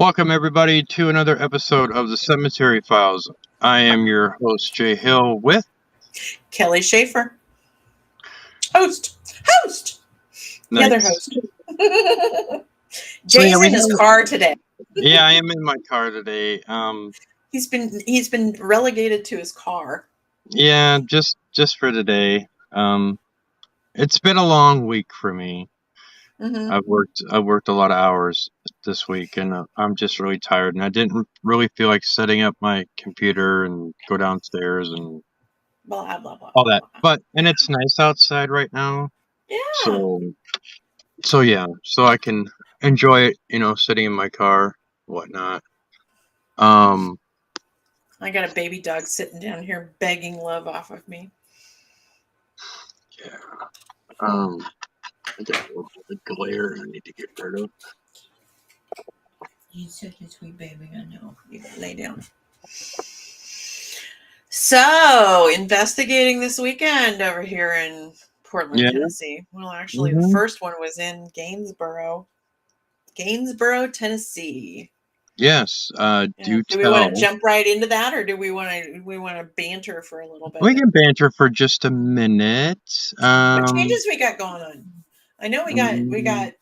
Welcome, everybody, to another episode of the Cemetery Files. I am your host, Jay Hill, with Kelly Schaefer. Host. The other host. Jay's in his car today. Yeah, I am in my car today. He's been relegated to his car. Yeah, just for today. It's been a long week for me. Mm-hmm. I've worked a lot of hours this week, and I'm just really tired. And I didn't really feel like setting up my computer and go downstairs and Blah blah blah. all that. And it's nice outside right now. Yeah. So yeah, so I can enjoy it, sitting in my car, whatnot. I got a baby dog sitting down here begging love off of me. Yeah. I got a little bit of glare I need to get rid of. He's such a sweet baby, I know. You gotta lay down. So, investigating this weekend over here in Portland, Tennessee. Well, actually, the first one was in Gainesboro, Tennessee. Yes. Do we want to jump right into that, or do we want to banter for a little bit? We can banter for just a minute. What changes we got going on? I know we got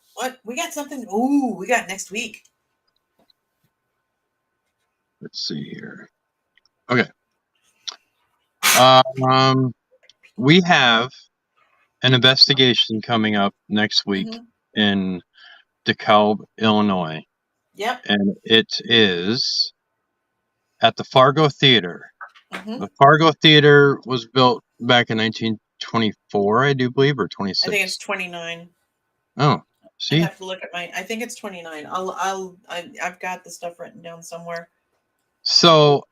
something. Ooh, we got next week. Let's see here. Okay. We have an investigation coming up next week in DeKalb, Illinois. Yep. And it is at the Fargo Theater. The Fargo Theater was built back in 1924, I do believe, or 26. I think it's 29. Oh, see? I have to look at I think it's 29. I've got the stuff written down somewhere. So,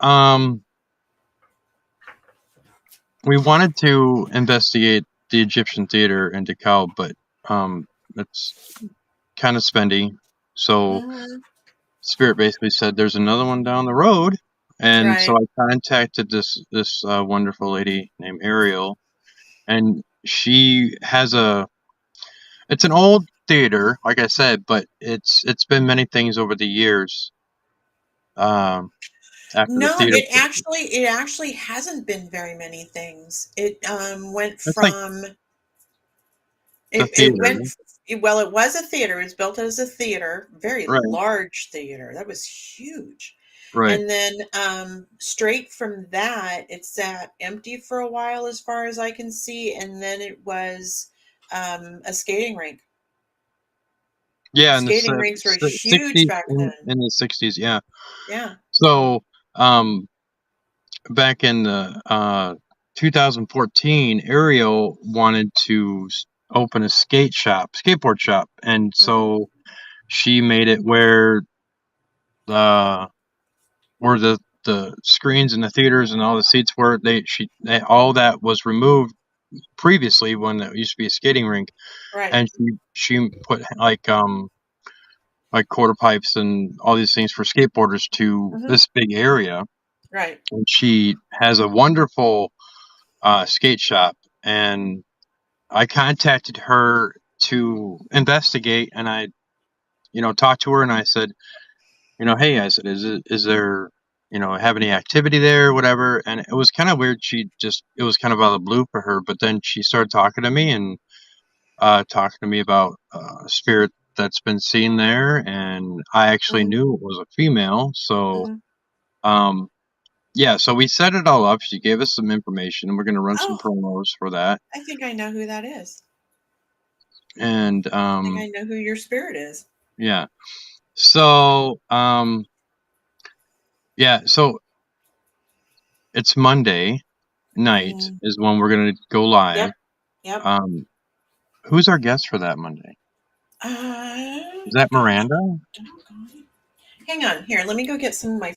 we wanted to investigate the Egyptian Theater in DeKalb, but it's kind of spendy. So Spirit basically said there's another one down the road, and so I contacted this wonderful lady named Ariel, and she has it's an old theater, like I said, but it's been many things over the years. It actually hasn't been very many things. It went from it was a theater. It was built as a theater, very large theater. That was huge. Right. And then straight from that, it sat empty for a while, as far as I can see, and then it was a skating rink. Yeah, skating rinks were huge back then. In the 60s, yeah. Yeah. So, back in the 2014, Ariel wanted to open a skateboard shop, and so she made it where the screens in the theaters and all the seats were. All that was removed previously when it used to be a skating rink, and she put like quarter pipes and all these things for skateboarders to this big area. Right. And she has a wonderful skate shop, and I contacted her to investigate, and I, talked to her, and I said, hey, I said, is there, have any activity there, or whatever? And it was kind of weird. It was kind of out of the blue for her, but then she started talking to me and talking to me about a spirit that's been seen there, and I actually knew it was a female. So, yeah, so we set it all up. She gave us some information, and we're going to run some promos for that. I think I know who that is. And I think I know who your spirit is. Yeah. So, so it's Monday night is when we're going to go live. Yep. Who's our guest for that Monday? Is that Miranda? Hang on. Here, let me go get some of my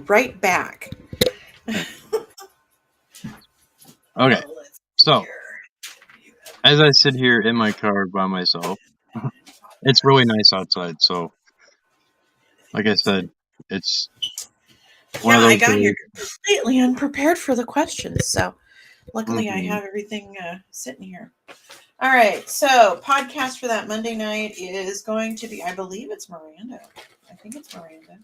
right back. Okay. So, as I sit here in my car by myself, it's really nice outside. So, like I said, it's one of those I got here completely unprepared for the questions. So, luckily, I have everything sitting here. All right. So, podcast for that Monday night is going to be, I believe it's Miranda. I think it's Miranda.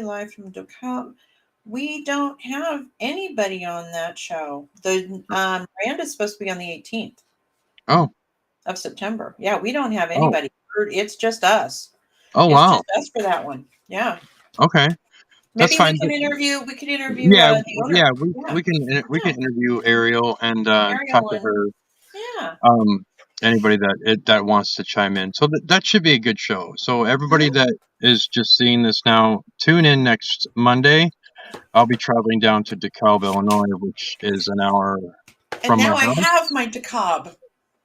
Live from DeKalb. We don't have anybody on that show. The Miranda's supposed to be on the 18th Oh, of September. Yeah, we don't have oh, anybody. It's just us. oh, It's wow. just us for that one. Yeah. Okay, that's Maybe fine. we could interview Yeah, the owner. yeah, Yeah. we can interview Ariel and Ariel talk to and her. yeah. Anybody that wants to chime in. So that should be a good show. So everybody Mhm. that is just seeing this now, tune in next Monday. I'll be traveling down to DeKalb, Illinois, which is an hour And from my now I house. have my DeKalb.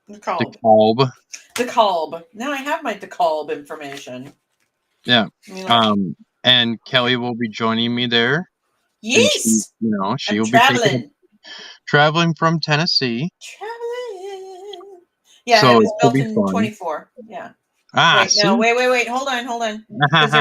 DeKalb. DeKalb. Now I have my DeKalb information. Yeah. I mean, And Kelly will be joining me there. And yes. she I'm will be traveling from Tennessee. Traveling. Yeah, So it it was should built be in fun. 24. Yeah. Ah, Wait, see? no, wait. Hold on. Because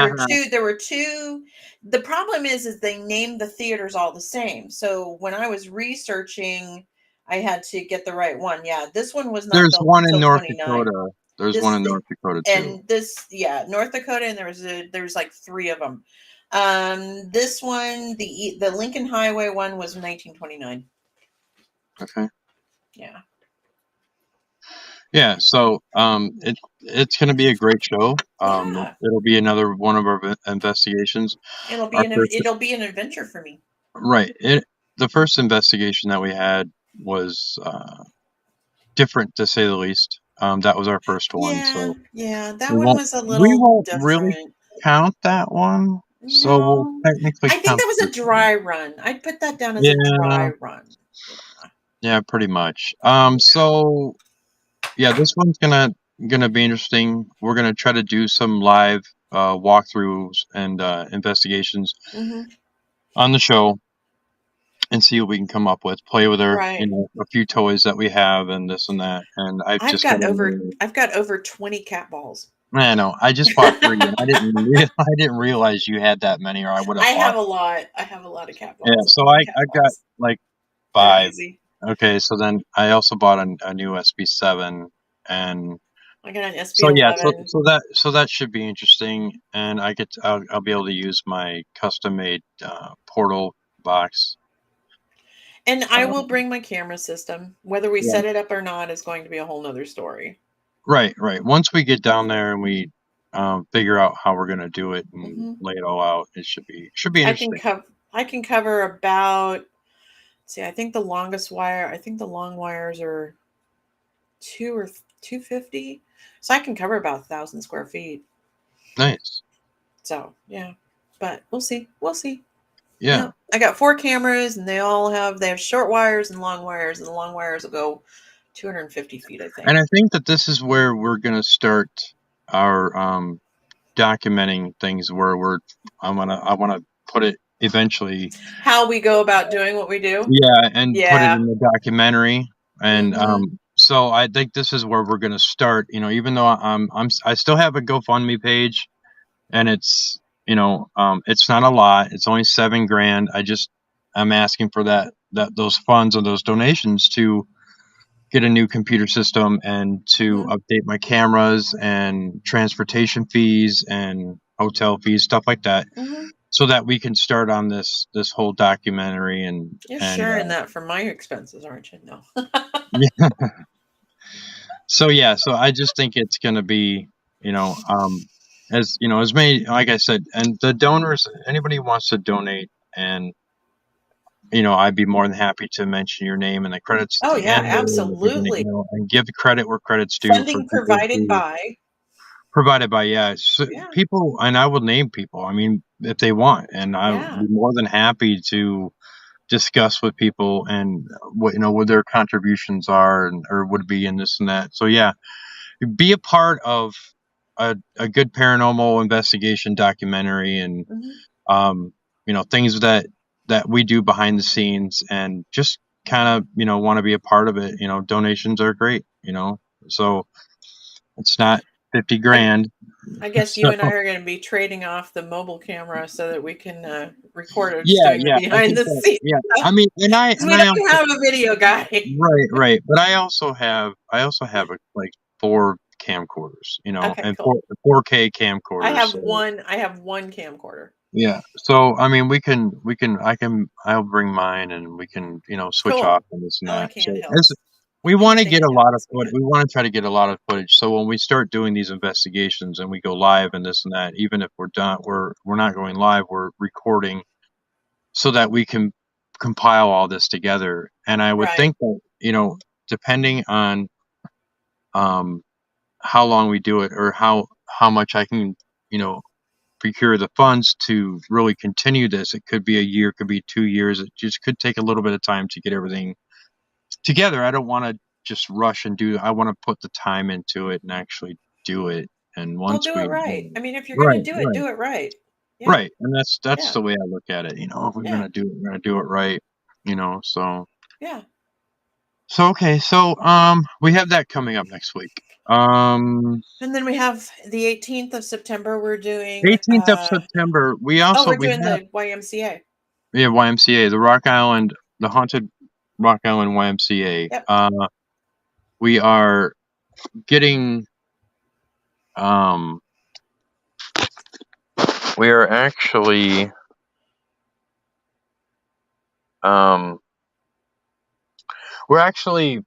there were two. The problem is they named the theaters all the same. So when I was researching, I had to get the right one. Yeah, this one was not There's built one in until North 29. Dakota. There's This one in North Dakota too. and this, yeah, North Dakota, and there's like three of them. This one, the Lincoln Highway one was 1929. Okay. Yeah. Yeah, so it's going to be a great show. Yeah. It'll be another one of our investigations. It'll Our be an adventure for me. Right. The first investigation that we had was different to say the least. That was our first one, so Yeah, that we one won't was a we little won't really different. count that one. So we'll No, technically I think count that was a this one. dry run. I'd put that down as a Yeah, dry run. yeah, pretty much. So yeah, this one's gonna be interesting. We're gonna try to do some live walkthroughs and investigations Mm-hmm. on the show and see what we can come up with. Play with our, Right. a few toys that we have and this and that. And I've just got I've got over 20 cat balls. I know. I just bought 3 and I didn't realize you had that many or I would have I bought. have a lot of cat balls. Yeah, so I've got like They're 5. easy. Okay, so then I also bought a new SB7 and I got an so yeah, SB11. so that should be interesting and I'll be able to use my custom made portal box. And I will bring my camera system. Whether we Yeah. set it up or not is going to be a whole nother story. Right. Once we get down there and we figure out how we're gonna do it and lay it all out, it should be interesting. I can cover about. See, I think the longest wire. I think the long wires are 250. So I can cover about 1,000 square feet. Nice. So yeah, but we'll see. We'll see. Yeah. I got 4 cameras, and they have short wires and long wires, and the long wires will go 250 feet, I think. And I think that this is where we're gonna start our documenting things where I wanna put it eventually. How we go about doing what we do. Yeah, and put it in the documentary. And so I think this is where we're gonna start. Even though I still have a GoFundMe page, and it's it's not a lot. It's only $7,000. I'm asking for those funds or those donations to get a new computer system and to update my cameras and transportation fees and hotel fees, stuff like that, so that we can start on this whole documentary. And you're sharing that for my expenses, aren't you? No. Yeah. So I just think it's going to be, as many, like I said, and the donors, anybody who wants to donate, and I'd be more than happy to mention your name and the credits at Oh the yeah, end, absolutely. and give the credit where credit's due. Funding provided by. Provided by, people, and I will name people. I mean, if they want, and I'll be more than happy to discuss with people and what their contributions are or would be in this and that. So yeah, be a part of a good paranormal investigation documentary and things that we do behind the scenes, and just kind of want to be a part of it. Donations are great. So it's not $50,000. I guess you and I are going to be trading off the mobile camera so that we can record it behind the scenes. Yeah, I mean, we don't have a video guy. Right. But I also have like 4 camcorders, and Okay, cool. 4K I camcorders. have So, one. I have one camcorder. yeah. So I mean, I'll bring mine, and we can switch Cool. off and this and I that. like So as handhelds. we want to Anything get a lot of handhelds, we foot, good. we want to try to get a lot of footage. So when we start doing these investigations and we go live and this and that, even if we're done, we're not going live. We're recording so that we can compile all this together. And I would Right. think that depending on um how long we do it, or how much I can you know procure the funds to really continue this. It could be a year, could be 2 years. It just could take a little bit of time to get everything together. I don't want to just rush and do. I want to put the time into it and actually do it. And Well, once do it we right. I mean, if you're right, gonna right, do it right. Yeah. right, and that's Yeah. the way I look at it. If we're Yeah. gonna do it, we're gonna do it right. So Yeah. okay, so we have that coming up next week. And then we have the 18th of September. We're doing 18th of September. We oh, also we're we doing have the YMCA. Yeah, YMCA, the haunted Rock Island YMCA. Yep. We are getting, um, we are actually, um, we're actually,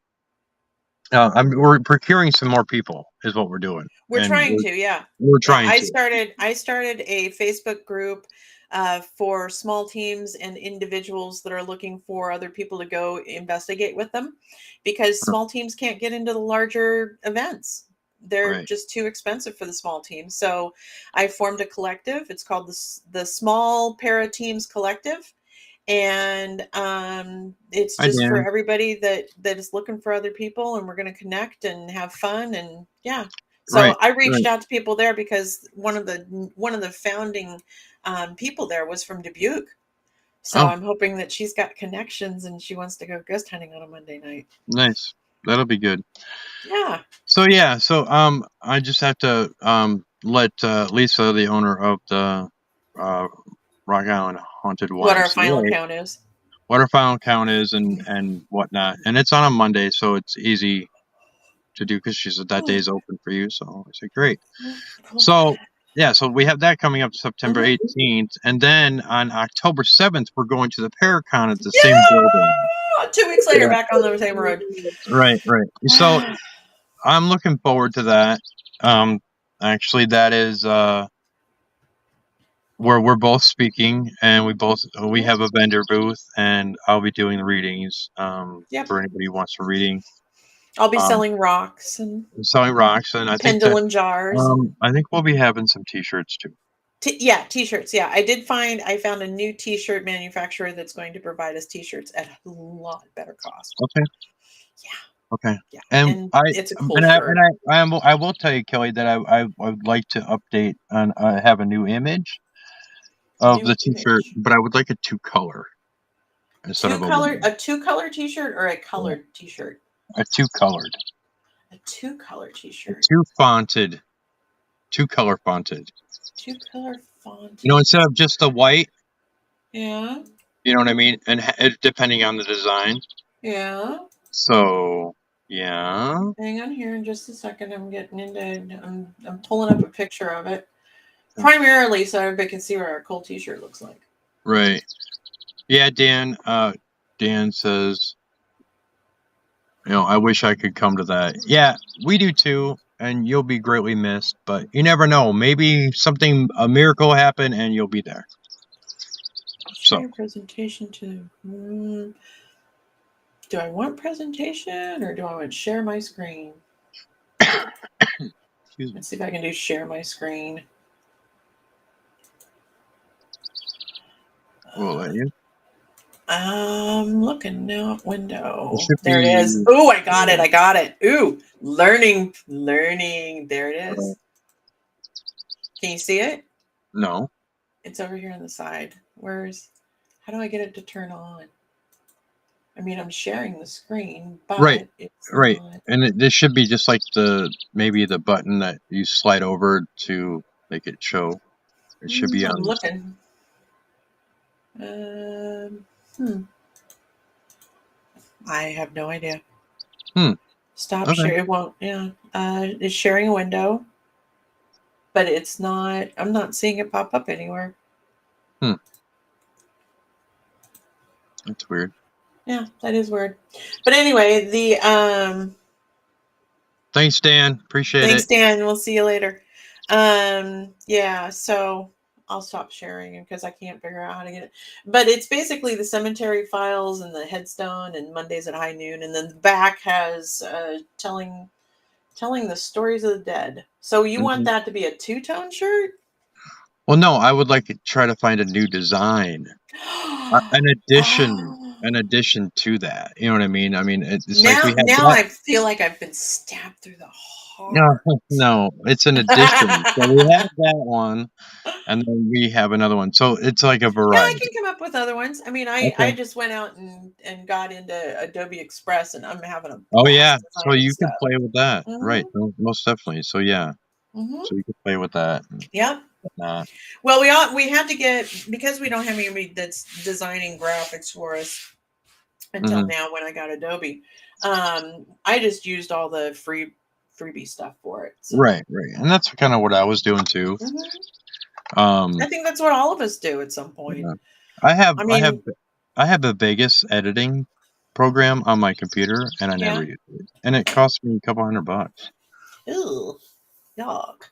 we're procuring some more people, is what we're doing, We're and trying to, yeah. we're Yeah, trying I to. started I started a Facebook group for small teams and individuals that are looking for other people to go investigate with them, because small teams can't get into the larger events. They're Right, just too expensive for the small teams. So I formed a collective. It's called the Small Para Teams Collective, and it's hi just for Dan. everybody that is looking for other people, and we're going to connect and have fun, and yeah. So Right, I reached right. out to people there because one of the founding people there was from Dubuque. So Oh, I'm hoping that she's got connections and she wants to go ghost hunting on a Monday night. nice. That'll be good. Yeah. So yeah, I just have to let Lisa, the owner of the uh Rock Island Haunted What our final YMCA, count is. what our final count is and whatnot. And it's on a Monday, so it's easy to do because she said that day is open for you. So I said, great. Cool. So yeah, so we have that coming up September Mhm. 18th, and then on October 7th we're going to the Paracon at the same building. Yeah. 2 weeks later, Yeah, back on the same road. right, right. So I'm looking forward to that. Um, Actually, that is where we're both speaking, and we have a vendor booth, and I'll be doing the readings Yep. for anybody who wants a reading. I'll be Um, selling rocks and Selling rocks, and pendulum jars and I think we'll be having some T-shirts too. yeah, t-shirts. Yeah, I found a new t-shirt manufacturer that's going to provide us t-shirts at a lot better cost. Okay, Yeah, okay. yeah, And and I it's a cool and shirt. I will tell you, Kelly, that I would like to update and have a new image of New the T-shirt, image. but I would like a two-color instead of A two-color t-shirt or a colored t-shirt? a two-colored, A two-color a t-shirt. two-color fonted. Two-color font. Instead of just the white, Yeah. you know what I mean, and depending on the design. Yeah. So yeah, Hang on here in just a second. I'm pulling up a picture of it. Primarily so everybody can see what our cool t-shirt looks like. right. Yeah, Dan. Dan says, I wish I could come to that. Yeah, we do too, and you'll be greatly missed. But you never know. Maybe a miracle happen, and you'll be there. Share So your presentation to. Do I want presentation or do I want to share my screen? excuse me. Let's see if I can do share my screen. We'll let you. I'm looking now at window. It should There it be. is. Oh, I got it. I got it. Ooh, learning. There it is. Can you see it? No. It's over here on the side. How do I get it to turn on? I mean, I'm sharing the screen, but Right. it's Right. not. And this should be just like maybe the button that you slide over to make it show. It should be I'm on. looking. I have no idea. Stop Okay. share. It won't. Yeah. It's sharing a window, but it's not. I'm not seeing it pop up anywhere. Hmm. That's weird. Yeah, that is weird. But anyway, Thanks, Dan. Appreciate thanks, it. Dan. We'll see you later. Yeah, so I'll stop sharing because I can't figure out how to get it. But it's basically the cemetery files and the headstone and Mondays at high noon, and then the back has telling the stories of the dead. So you want Mhm. that to be a two-tone shirt? Well, no, I would like to try to find a new design, an addition, Oh. an addition to that. You know what I mean? I mean, it's like we have Now that. I feel like I've been stabbed through the No, heart. no, it's an addition. So we have that one, and then we have another one. So it's like a Yeah, I variety. can come up with other ones. I mean, I Okay. just went out and got into Adobe Express, and I'm having a Oh blast yeah. So designing you can stuff. play with that, right? Mhm. Most definitely. So yeah. Mhm. So you can play with that and Yep. whatnot. Well, we had to get because we don't have anybody that's designing graphics for us until Hmm. now when I got Adobe. I just used all the freebie stuff for it. So Right, right, and that's kind of what I was doing too. mhm. I Um, think that's what all of us do at some point. yeah. I have I I have mean, I have a Vegas editing program on my computer, and I never yeah. use it, and it cost me a couple $100. Ew, dog.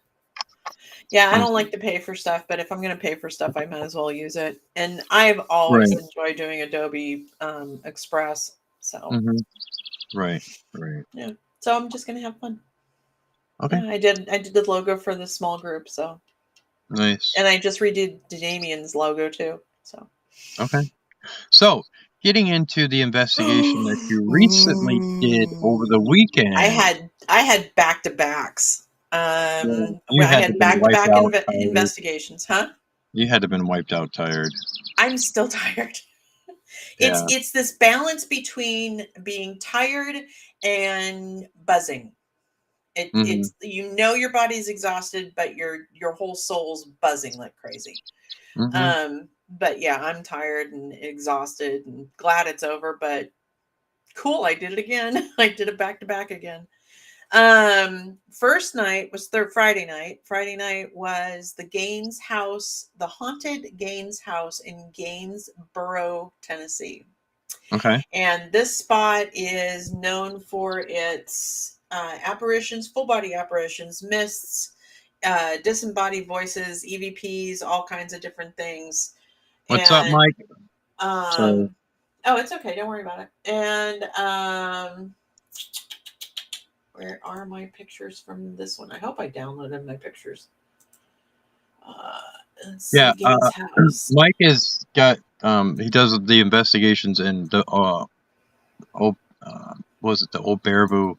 Yeah, I don't Honestly. like to pay for stuff, but if I'm going to pay for stuff, I might as well use it. And I've always Right. enjoyed doing Adobe Express. So, Hmm. Right. Right. yeah. So I'm just going to have fun. Okay. Yeah, I did the logo for the small group, so Nice. and I just redid Damien's logo too. So Okay. So, getting into the investigation that you recently did over the Ooh. weekend, I had back to backs. well, you Well, I had to had been back to wiped back out tired. investigations, huh? You had to been wiped out tired. I'm still tired. Yeah. It's this balance between being tired and buzzing. Hmm. It's your body's exhausted, but your whole soul's buzzing like crazy. Hmm. But yeah, I'm tired and exhausted and glad it's over, but cool, I did it again. I did it back to back again. First night was third Friday night. Friday night was the Gaines house, the haunted Gaines house in Gainesboro, Tennessee. Okay. And this spot is known for its apparitions, full body apparitions, mists, disembodied voices, EVPs, all kinds of different things. What's up, And Mike? So, um, oh, it's okay. Don't worry about it. And where are my pictures from this one? I hope I downloaded my pictures. Uh, let's yeah, see, Gaines House. Mike has got he does the investigations in the old was it the old Baraboo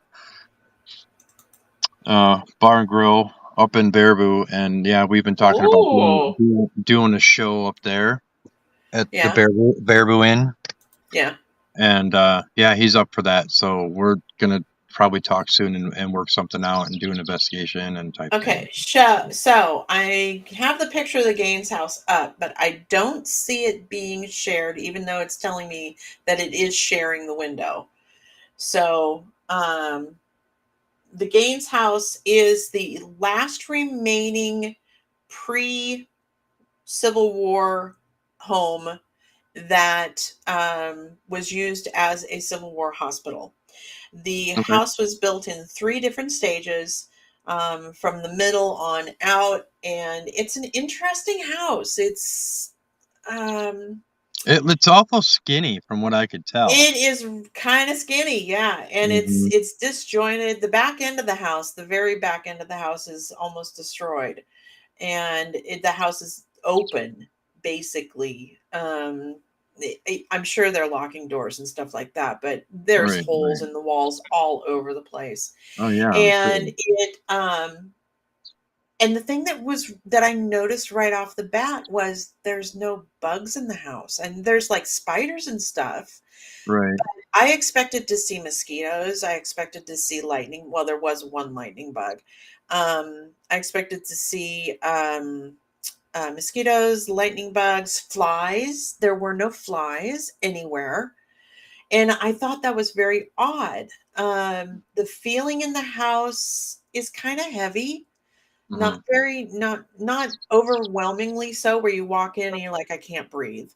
bar and grill up in Baraboo, and yeah, we've been talking about Oh, doing a show up there at the yeah, Baraboo Inn, yeah. and yeah, he's up for that. So we're gonna probably talk soon and work something out and do an investigation and type thing. Okay, so I have the picture of the Gaines house up, but I don't see it being shared, even though it's telling me that it is sharing the window. So, the Gaines house is the last remaining pre Civil War home that was used as a Civil War hospital. The Okay. house was built in three different stages from the middle on out, and it's an interesting house. Um, It's awful skinny from what I could tell. it is kind of skinny, yeah, and Hmm. it's disjointed. The back end of the house, the very back end of the house, is almost destroyed, and the house is open basically. I'm sure they're locking doors and stuff like that, but there's Right, holes right. in the walls all over the place. Oh yeah, I'm And sure. the thing that I noticed right off the bat was there's no bugs in the house, and there's like spiders and stuff. Right. I expected to see mosquitoes. I expected to see lightning. Well, there was one lightning bug. I expected to see mosquitoes, lightning bugs, flies. There were no flies anywhere. And I thought that was very odd. The feeling in the house is kind of heavy. Hmm. Not overwhelmingly so where you walk in and you're like, I can't breathe.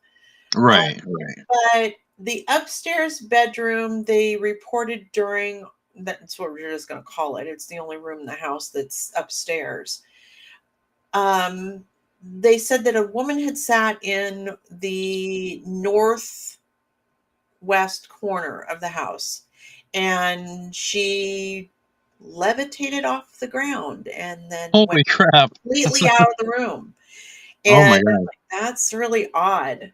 Um, Right, right. but the upstairs bedroom, they reported during that's what we're just going to call it. It's the only room in the house that's upstairs. Um, they said that a woman had sat in the northwest corner of the house and she levitated off the ground and then went Holy crap. completely out of the room. Oh my And I'm god. like, that's really odd.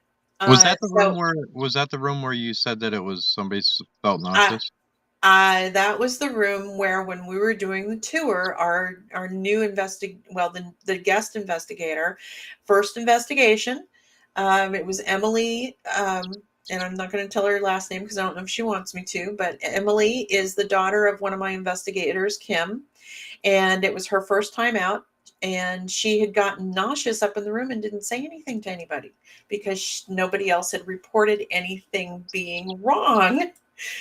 Was that the room So where you said that it was somebody felt I, nauseous? that was the room where, when we were doing the tour, our new the guest investigator, first investigation, it was Emily, and I'm not going to tell her last name because I don't know if she wants me to, but Emily is the daughter of one of my investigators, Kim, and it was her first time out. And she had gotten nauseous up in the room and didn't say anything to anybody because nobody else had reported anything being wrong.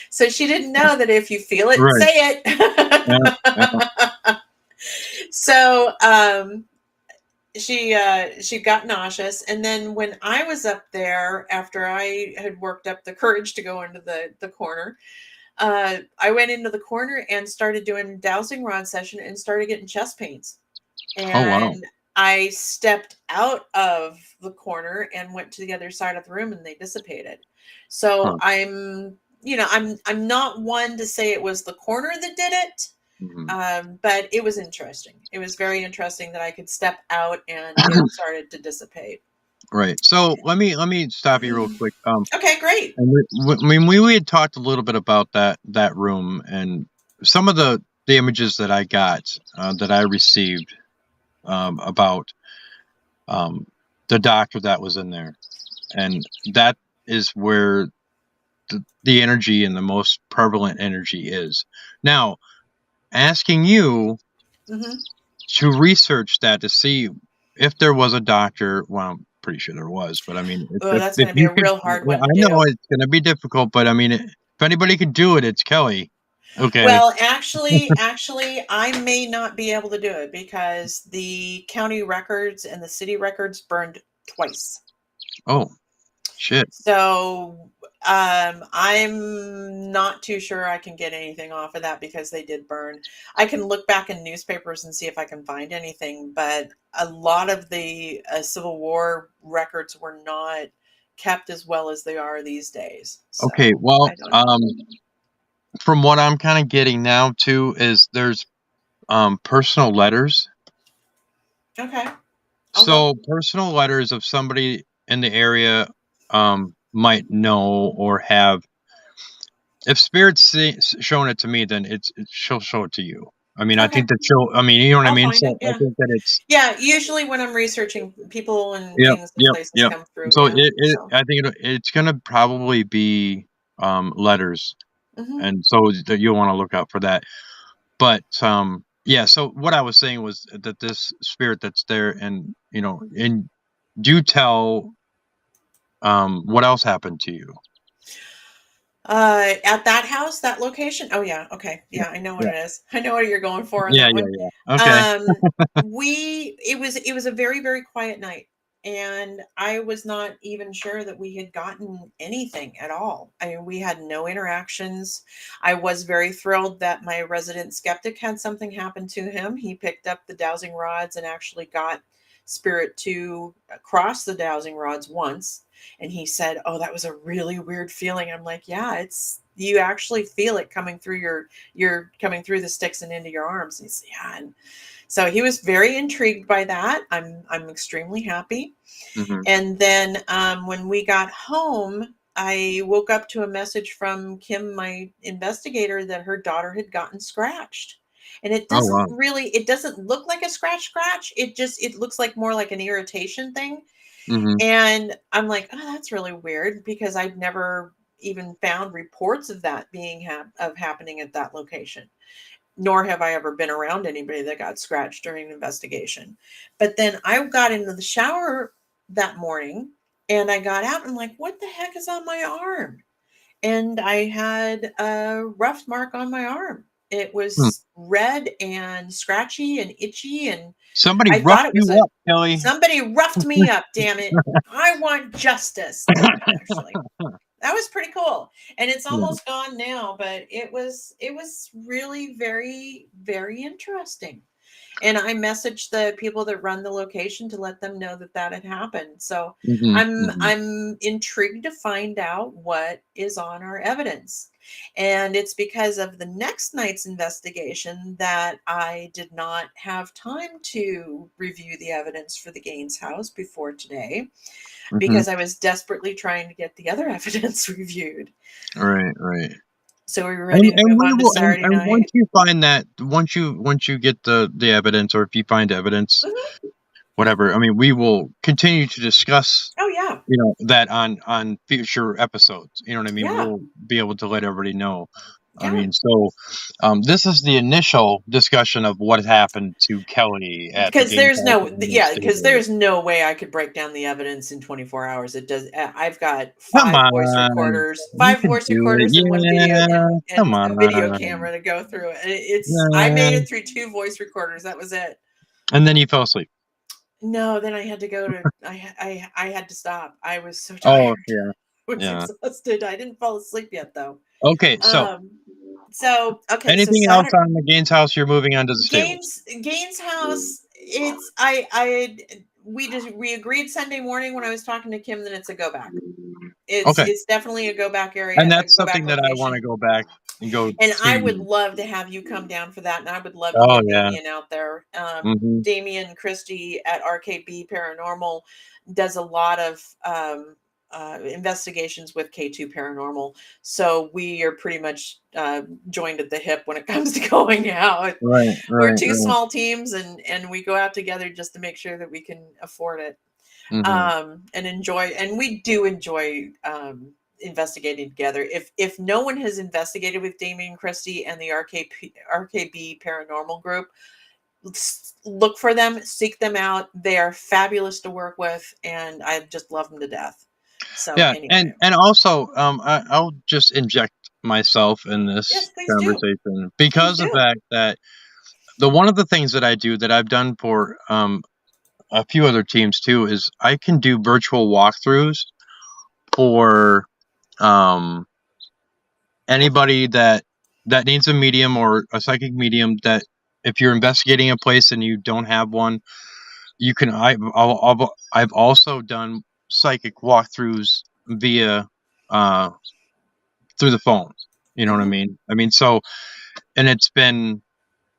So she didn't know that if you feel it, Right. say Yeah, yeah. it. So she got nauseous, and then when I was up there after I had worked up the courage to go into the corner, I went into the corner and started doing dowsing rod session and started getting chest pains. Oh wow. And I stepped out of the corner and went to the other side of the room and they dissipated. So Huh. I'm not one to say it was the corner that did it. Mhm. But it was interesting. It was very interesting that I could step out and it started to dissipate. Right. So let me stop you real quick. Okay, great. And we had talked a little bit about that room and some of the images that I got that I received about um, the doctor that was in there, and that is where the energy and the most prevalent energy is. Now, asking you Hmm. to research that to see if there was a doctor. Well, I'm pretty sure there was, but I mean, Oh, that's if going to be you a could, real hard well, one I to know do. it's going to be difficult, but I mean, if anybody could do it, it's Kelly. Okay. Well, actually, I may not be able to do it because the county records and the city records burned twice. Oh shit. So, I'm not too sure I can get anything off of that because they did burn. I can look back in newspapers and see if I can find anything, but a lot of the Civil War records were not kept as well as they are these days. Okay. So, Well, I don't know. from what I'm kind of getting now too is there's personal letters. Okay. I'll look. So personal letters of somebody in the area might know or have. If spirit's showing it to me, then she'll show it to you. I mean, I Okay. think that she'll. I mean, you know what I I'll mean. find So it. I Yeah. think that it's. Yeah. Usually when I'm researching, people and Yep, things and yep, places yep. come through. So Yeah. So. I think it's gonna probably be letters, Hmm. and so that you'll want to look out for that. But yeah. So what I was saying was that this spirit that's there, and and do tell what else happened to you. At that house, that location. Oh yeah. Okay. Yeah, Yeah, I know what yeah, it is. I know what you're going for on yeah, that yeah, one. yeah. Okay. It was a very, very quiet night. And I was not even sure that we had gotten anything at all. I mean, we had no interactions. I was very thrilled that my resident skeptic had something happen to him. He picked up the dowsing rods and actually got spirit to cross the dowsing rods once, and he said, "Oh, that was a really weird feeling." I'm like, "Yeah, it's you actually feel it coming through your coming through the sticks and into your arms." And he's, "Yeah." And so he was very intrigued by that. I'm extremely happy. Hmm. And then when we got home, I woke up to a message from Kim, my investigator, that her daughter had gotten scratched. And Oh wow. it doesn't look like a scratch. It looks like more like an irritation thing. Hmm. And I'm like, "Oh, that's really weird," because I've never even found reports of that being happening at that location. Nor have I ever been around anybody that got scratched during an investigation. But then I got into the shower that morning and I got out and I'm like, "What the heck is on my arm?" and I had a rough mark on my arm. It Hmm. was red and scratchy and itchy, and Somebody I roughed thought it was you a up, Kelly. somebody roughed me up, damn it. I want justice. No, actually. That was pretty cool. And it's Yeah. almost gone now, but it was really very, very interesting. And I messaged the people that run the location to let them know that that had happened. So Hmm. I'm intrigued to find out what is on our evidence. And it's because of the next night's investigation that I did not have time to review the evidence for the Gaines house before today, Hmm. because I was desperately trying to get the other evidence reviewed. Right, right. So we were ready to And move we on to will, Saturday and once night. you find that, once you get the evidence, or if you find evidence, Mhm. whatever, I mean, we will continue to discuss, Oh yeah. that on future episodes. You know what I mean? Yeah. We'll be able to let everybody know. I Yeah. mean, so this is the initial discussion of what happened to Kelly at the Because Gaines there's house no, in New yeah, because Stable. there's no way I could break down the evidence in 24 hours. It does. I've got Come you five can voice do it. recorders, and one video Yeah, come and a video on. camera to go through it. I made Yeah. it through two voice recorders. That was it. And then you fell asleep. No, then I had to go to. I had to stop. I was so tired. Oh, yeah. I was Yeah. exhausted. I didn't fall asleep yet though. Okay, so Um. So okay. So anything else Saturday. on the Gaines house? You're moving on to the stables. Gaines house, it's we agreed Sunday morning when I was talking to Kim that it's a go back. Okay. It's definitely a go back And area, a that's go back something that I want to location. go back and go And I would see. love to have you come down for that, and I would love to Oh, get yeah. Damien out there. Hmm. Damien Christie at RKB Paranormal does a lot of investigations with K2 Paranormal, so we are pretty much joined at the hip when it comes to going out. Right, We're right, two right. small teams, and we go out together just to make sure that we can afford it, Hmm. and enjoy. And we do enjoy investigating together. If no one has investigated with Damien Christie and the RKB Paranormal Group, look for them, seek them out. They are fabulous to work with, and I just love them to death. So Yeah, anyway, and also, I'll just inject myself in this yes, please do. conversation Please because of the do. fact that the one of the things that I do that I've done for a few other teams too is I can do virtual walkthroughs for um anybody that needs a medium or a psychic medium, that if you're investigating a place and you don't have one, you can I've also done psychic walkthroughs via uh through the phone. You know what I Hmm. mean? I mean, so, and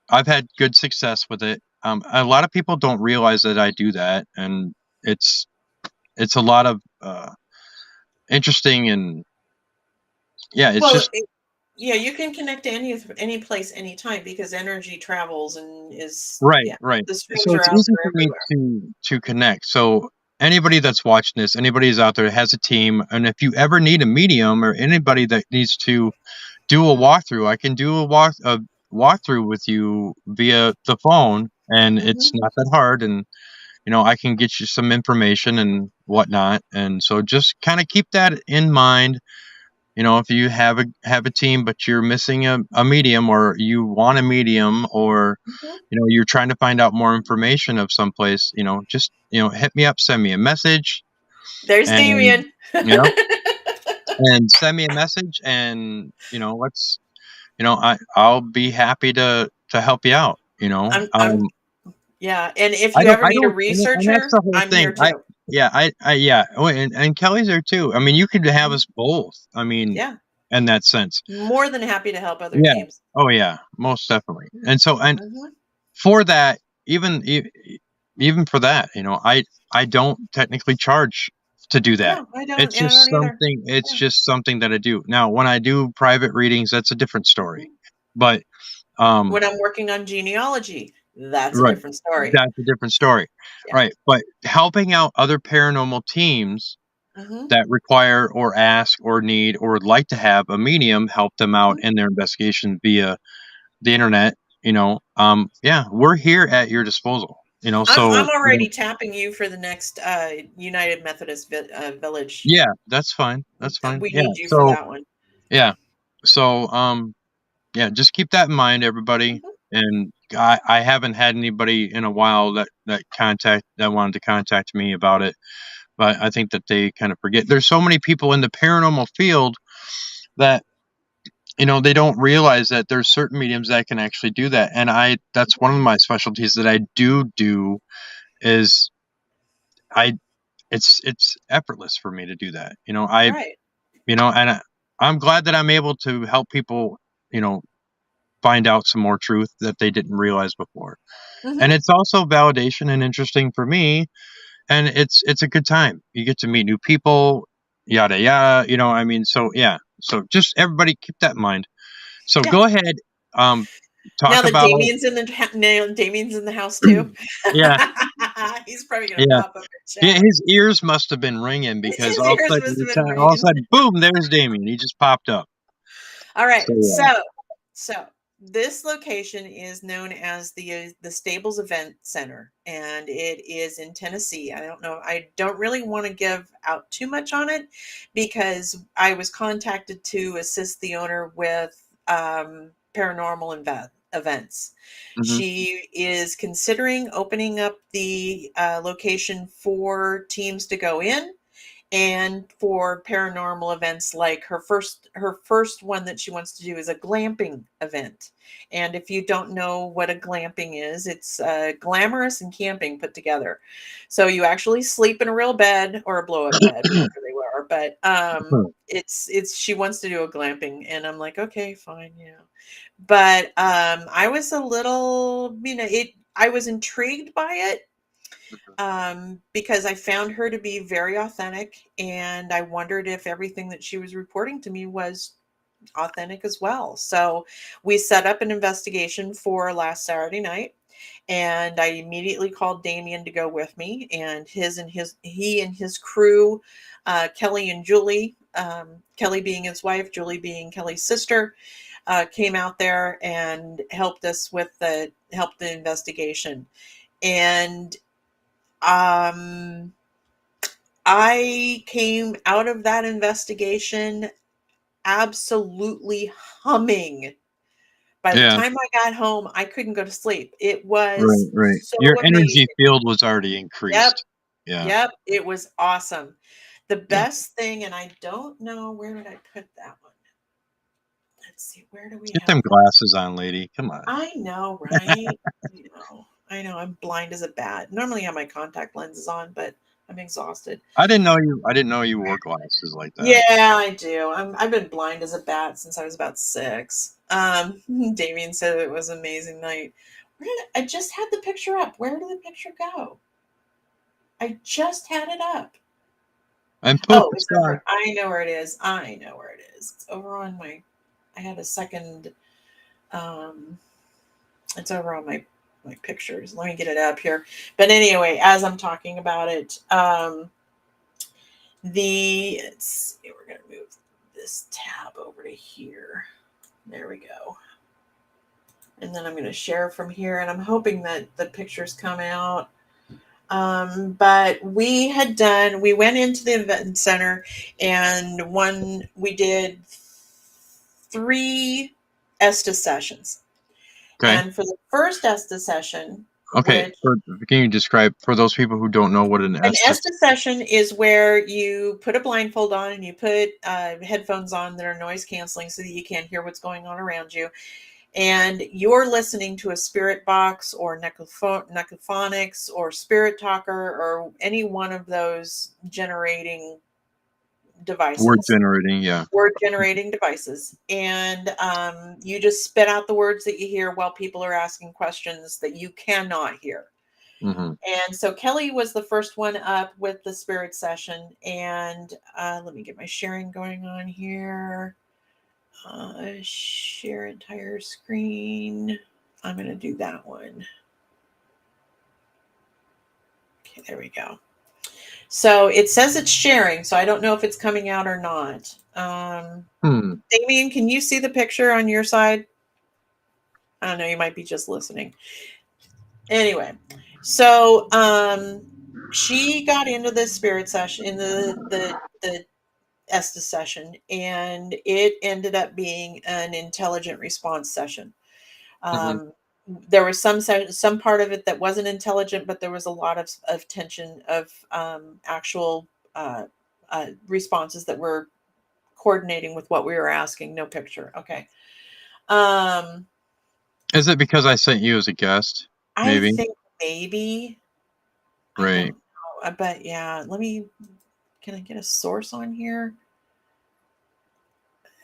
I've had good success with it. A lot of people don't realize that I do that, and it's it's a lot of interesting, and yeah, it's Well, just yeah, you can connect to any place, anytime, because energy travels and is, right, yeah. right. The So streams are it's out easy there for me everywhere. to connect. So anybody that's watching this, anybody who's out there that has a team, and if you ever need a medium or anybody that needs to do a walkthrough, I can do a walkthrough with you via the phone, and it's Hmm. not that hard, and I can get you some information and whatnot. And so just kind of keep that in mind. If you have a team, but you're missing a medium, or you want a medium, or Hmm. you're trying to find out more information of someplace, just hit me up, send me a message, There's and Damien. you know, and send me a message, and let's I'll be happy to help you out. I'm Yeah, and if I you don't ever I need a don't and that's researcher, the whole I'm thing. here too. Yeah. Oh, and Kelly's there too. I mean, you could have Mhm. us both. I mean, Yeah, in that sense. more than happy to help other Yeah. teams. Oh, yeah. Most definitely. And so, and Mhm. for that, even for that, I don't technically charge to do that. No, I don't either. It's Yeah. just something that I do. Now, when I do private readings, that's a different story. Mhm. But um When I'm working on genealogy, that's a right. different story. That's a different story. Yeah. Right. But helping out other paranormal teams Mhm. that require or ask or need or would like to have a medium help them out Mhm. in their investigation via the internet, yeah, we're here at your disposal. I'm So already tapping you for the next United Methodist Village. yeah, that's fine. That's fine. We Yeah. need you for So that one. Yeah. So, yeah, just keep that in mind, everybody. Mhm. And I haven't had anybody in a while that wanted to contact me about it, but I think that they kind of forget. There's so many people in the paranormal field that they don't realize that there's certain mediums that can actually do that. And that's one of my specialties that I do is I it's effortless for me to do that. Right. And I'm glad that I'm able to help people, you know, find out some more truth that they didn't realize before. Mhm. And it's also validation and interesting for me, and it's a good time. You get to meet new people, yada yada, I mean, so yeah. So just everybody keep that in mind. So Yeah. go ahead, um Now talk that about Damien's in the house too. yeah, He's probably gonna yeah. pop up in chat. His ears must have been ringing because His ears must have been all of a ringing. sudden, boom, there's Damien. He just popped up. All right. So yeah. So this location is known as the Stables Event Center, and it is in Tennessee. I don't know. I don't really want to give out too much on it because I was contacted to assist the owner with paranormal events. Hmm. She is considering opening up the location for teams to go in and for paranormal events. Like her first one that she wants to do is a glamping event. And if you don't know what a glamping is, it's glamorous and camping put together. So you actually sleep in a real bed or a blow up bed, whatever they were. But it's she wants to do a glamping, and I'm like, okay, fine, but I was a little, I was intrigued by it, because I found her to be very authentic, and I wondered if everything that she was reporting to me was authentic as well. So we set up an investigation for last Saturday night, and I immediately called Damien to go with me, and he and his crew, Kelly and Julie, Kelly being his wife, Julie being Kelly's sister, came out there and helped the investigation. And um I came out of that investigation absolutely humming. By the Yeah. time I got home, I couldn't go to sleep. It Right, was right. so Your energy amazing. field was already Yep, increased. Yeah. yep, it was awesome. The Yeah. best thing, and I don't know, where did I put that one? Let's see, where do we Get have them that? glasses on, lady. Come on. I know, right? I know, I'm blind as a bat. Normally I have my contact lenses on, but I'm exhausted. I didn't know you wore glasses like that. Yeah, I do. I've been blind as a bat since I was about 6. Damien said it was an amazing night. I just had the picture up. Where did the picture go? I just had it up. And poof, Oh, it's it's gone. over. I know where it is. I know where it is. It's over on my. I had a second. Um, it's over on my pictures. Let me get it up here. But anyway, as I'm talking about it, let's see, we're gonna move this tab over to here. There we go. And then I'm going to share from here, and I'm hoping that the pictures come out. But we went into the event center, and we did 3 Estes sessions. Okay. And for the first Estes session, Okay. which Can you describe for those people who don't know what an an Estes? Estes session is where you put a blindfold on and you put headphones on that are noise canceling so that you can't hear what's going on around you, and you're listening to a spirit box or Necrophonics or Spirit Talker or any one of those generating Word devices, generating, yeah. word generating devices. And you just spit out the words that you hear while people are asking questions that you cannot hear. Hmm. And so Kelly was the first one up with the spirit session. And let me get my sharing going on here. Share entire screen. I'm going to do that one. Okay, there we go. So it says it's sharing, so I don't know if it's coming out or not. Damien, can you see the picture on your side? I don't know, you might be just listening. Anyway, so she got into the spirit session in the ESTA session, and it ended up being an intelligent response session. Mm-hmm. There was some part of it that wasn't intelligent, but there was a lot of tension of actual responses that were coordinating with what we were asking. No picture. Okay. Is it because I sent you as a guest? I Maybe. think maybe. I Right. don't know. But yeah, can I get a source on here?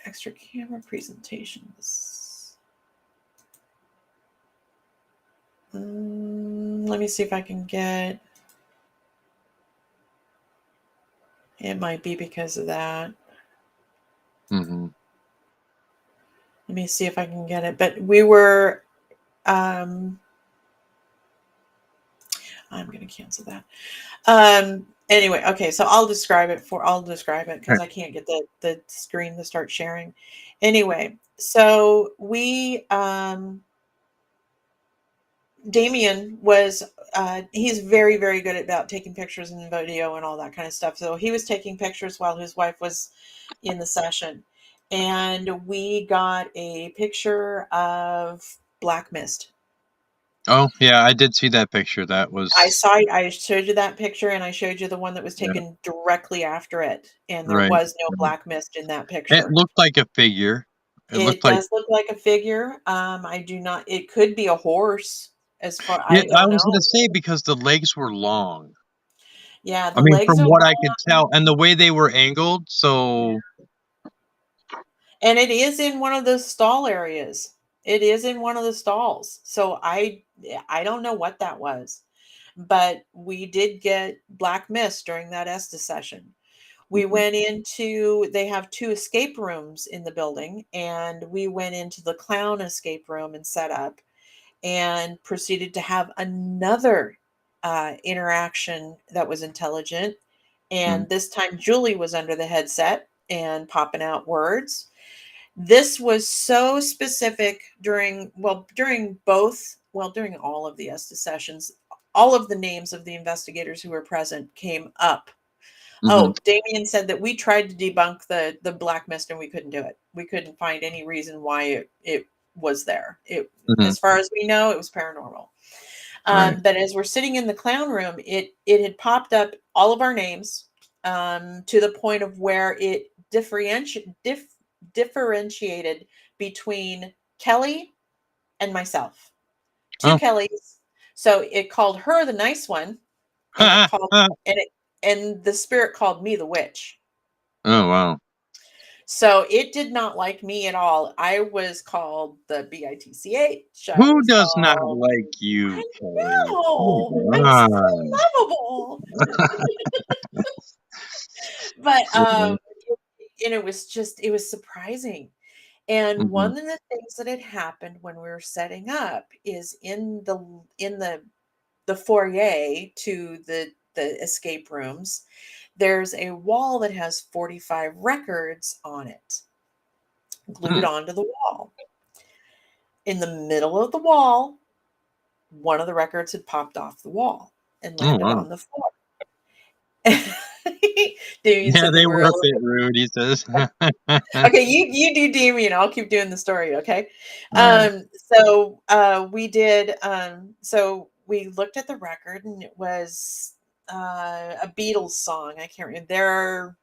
Extra camera presentations. Let me see if I can get. It might be because of that. Mm-hmm. Let me see if I can get it. But we were. I'm going to cancel that. Anyway, okay. So I'll describe it because I can't get the screen to start sharing. Anyway, so we Damien was he's very, very good about taking pictures and video and all that kind of stuff. So he was taking pictures while his wife was in the session. And we got a picture of black mist. Oh, yeah, I did see that picture. That was. I showed you that picture, and I showed you the one that was taken directly after it. And there Right. was no black mist in that It picture. looked like a figure. It does look like a figure. I do not, it could be a horse as far, Yeah, I I don't was know. gonna say because the legs were long. Yeah, I the mean, legs from are what I long. could tell, and the way they were angled, so And it is in one of the stall areas. It is in one of the stalls. So I don't know what that was. But we did get black mist during that ESTA session. We went into, they have 2 escape rooms in the building, and we went into the clown escape room and set up and proceeded to have another interaction that was intelligent. And this time Julie was under the headset and popping out words. This was so specific during all of the ESTA sessions. All of the names of the investigators who were present came up. Oh, Damien said that we tried to debunk the black mist and we couldn't do it. We couldn't find any reason why it was there. As far as we know, it was paranormal. right. But as we're sitting in the clown room, it had popped up all of our names to the point of where it differentiated between Kelly and myself. 2 Kellys. So it called her the nice one, and and the spirit called me the witch. Oh wow. So it did not like me at all. I was called the BITCH. Who does not like you, I Kelly? know. I'm so lovable. But and it was surprising. And one of the things that had happened when we were setting up is in the foyer to the escape rooms, there's a wall that has 45 records on it, glued onto the wall. In the middle of the wall, one of the records had popped off the wall and landed on the floor. Damien said they were a bit rude, he says. Okay, you do Damien. I'll keep doing the story, okay? Right. So we did so we looked at the record, and it was a Beatles song. I can't remember.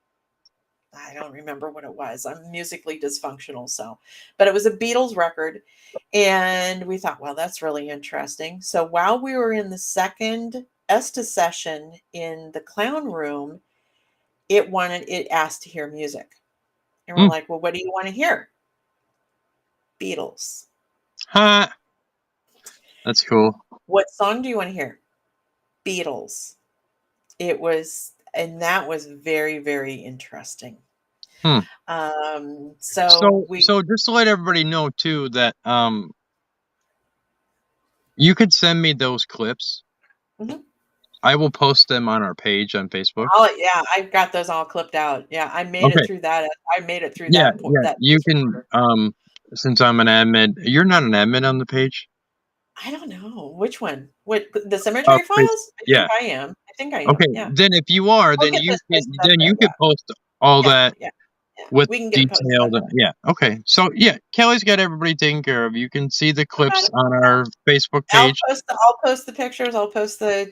I don't remember what it was. I'm musically dysfunctional, but it was a Beatles record. And we thought, well, that's really interesting. So while we were in the second ESTA session in the clown room, it asked to hear music. And we're like, well, what do you want to hear? Beatles. That's cool. What song do you want to hear? Beatles. That was very, very interesting. So just to let everybody know too that you could send me those clips. I will post them on our page on Facebook. Oh yeah, I've got those all clipped out. Yeah, I made it through that. Yeah. You can since I'm an admin, you're not an admin on the page. I don't know which one. What, the cemetery files? I think I am. Okay, yeah. then if you are, then you could post all Yeah, that yeah, yeah. with We can get it posted on detailed. that. Yeah. Okay. So yeah, Kelly's got everybody taken care of. You can see the I got clips it. on our Facebook I'll page. post the pictures. I'll post the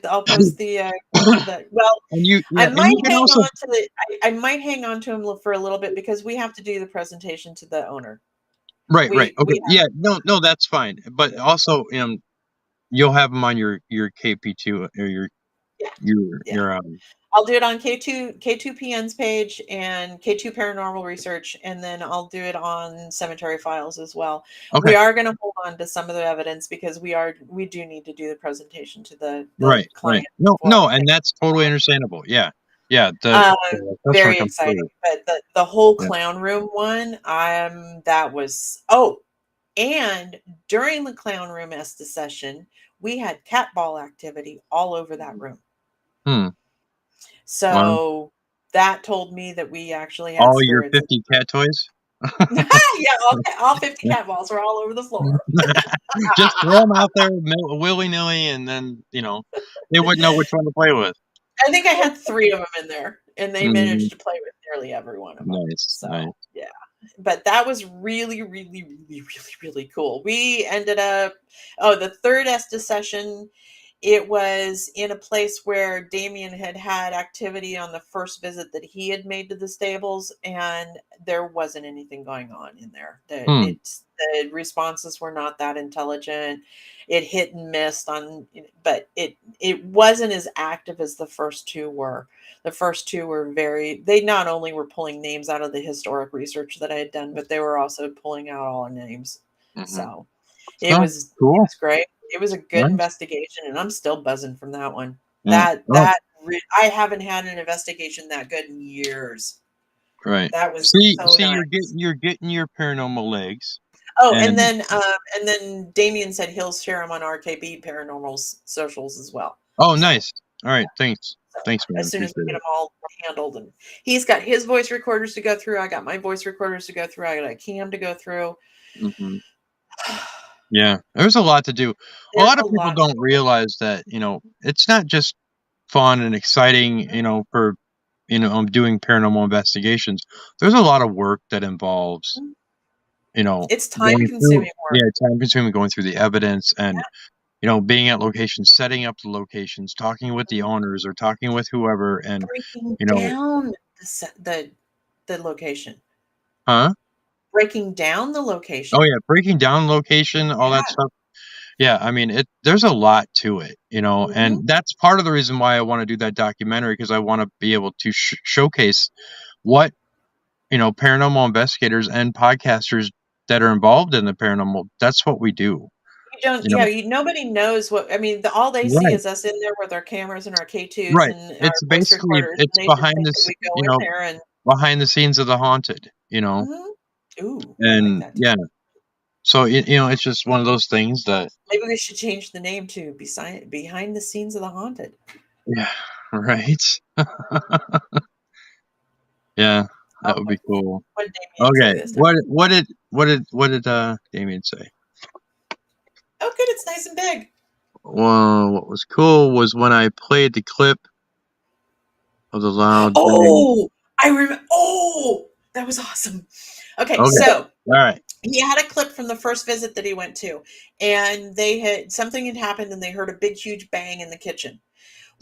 well, And you, I yeah, and might you can hang also, on to I might hang on to him for a little bit because we have to do the presentation to the owner. right, right. We Okay. have Yeah. No, no, that's fine. But also, you'll have them on your KP2 or yeah, your, yeah. your, I'll do it on K2PN's page and K2 Paranormal Research, and then I'll do it on Cemetery Files as well. okay. We are going to hold on to some of the evidence because we do need to do the presentation to the Right, right. client No, before no, we and take. that's totally understandable. Yeah. Yeah. Um, The customer Very comes exciting, through. but the whole Yeah. clown room one, that was and during the clown room Estes session, we had cat ball activity all over that room. Hmm. Well, So that told me that we actually had all your spirits. 50 cat toys. Yeah, all 50 cat balls were all over the floor. Just throw them out there willy nilly, and then they wouldn't know which one to play with. I think I had 3 of them in there, and they Mhm. managed to play with nearly every one of them. Nice, So, nice. yeah. But that was really, really, really, really, really cool. We ended up the 3rd Estes session, it was in a place where Damien had had activity on the first visit that he had made to the stables, and there wasn't anything going on in there. Hmm. The responses were not that intelligent. It hit and missed but it wasn't as active as the first 2 were. The first 2 were they not only were pulling names out of the historic research that I had done, but they were also pulling out all our names. Hmm. So So it cool. was great. It was a good Nice. investigation, and I'm still buzzing from that one. Yeah. Oh, I haven't had an investigation that good in years. right. That was so See, nice. you're getting your paranormal legs, Oh, and and then Damien said he'll share them on RKB Paranormal's socials as well. oh, So, nice. All right. Thanks. so Thanks, man. as soon as we Appreciate get it. them all handled, and he's got his voice recorders to go through, I got my voice recorders to go through, I got a cam to go through. Hmm. Yeah, there's a lot to do. A There's lot a of people lot. don't realize that, it's not just fun and exciting, for, doing paranormal investigations. There's a lot of work that involves, It's time going through, consuming work. yeah, time consuming, going through the evidence and, being at locations, setting up the locations, talking with the owners or talking with whoever and, Breaking you know, down the location. huh? Breaking down the Oh location. yeah, breaking down location, all that Yeah. stuff. Yeah, I mean, there's a lot to it, Mhm. and that's part of the reason why I wanna do that documentary because I wanna be able to showcase what, paranormal investigators and podcasters that are involved in the paranormal, that's what we do, You don't you know? nobody knows what I mean, all they see Right, is us in there with our cameras and our K2s right. and our It's voice basically recorders, it's and they just behind think the that s we go in there and behind the scenes of the haunted, mhm. Ooh, I like and that too. yeah. So, it's just one of those things that Maybe we should change the name to Behind the Scenes of the Haunted. yeah, right? Yeah, Oh, that would be cool. what did Damien say Okay, this time? what did Damien say? Oh, good, it's nice and big. Well, what was cool was when I played the clip of the loud bang. Oh, I remember. Oh, that was awesome. Okay, Okay, so alright, he had a clip from the first visit that he went to, and something had happened, and they heard a big, huge bang in the kitchen. okay.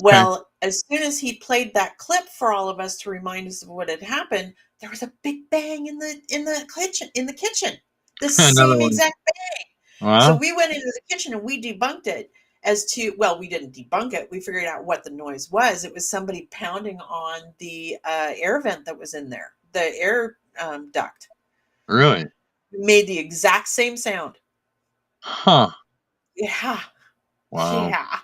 Well, as soon as he played that clip for all of us to remind us of what had happened, there was a big bang in the kitchen. The Another same one. exact. So Wow, we went into the kitchen and we debunked it we didn't debunk it. We figured out what the noise was. It was somebody pounding on the air vent that was in there, the air duct. really? Made the exact same sound. Huh, Yeah. wow. Yeah.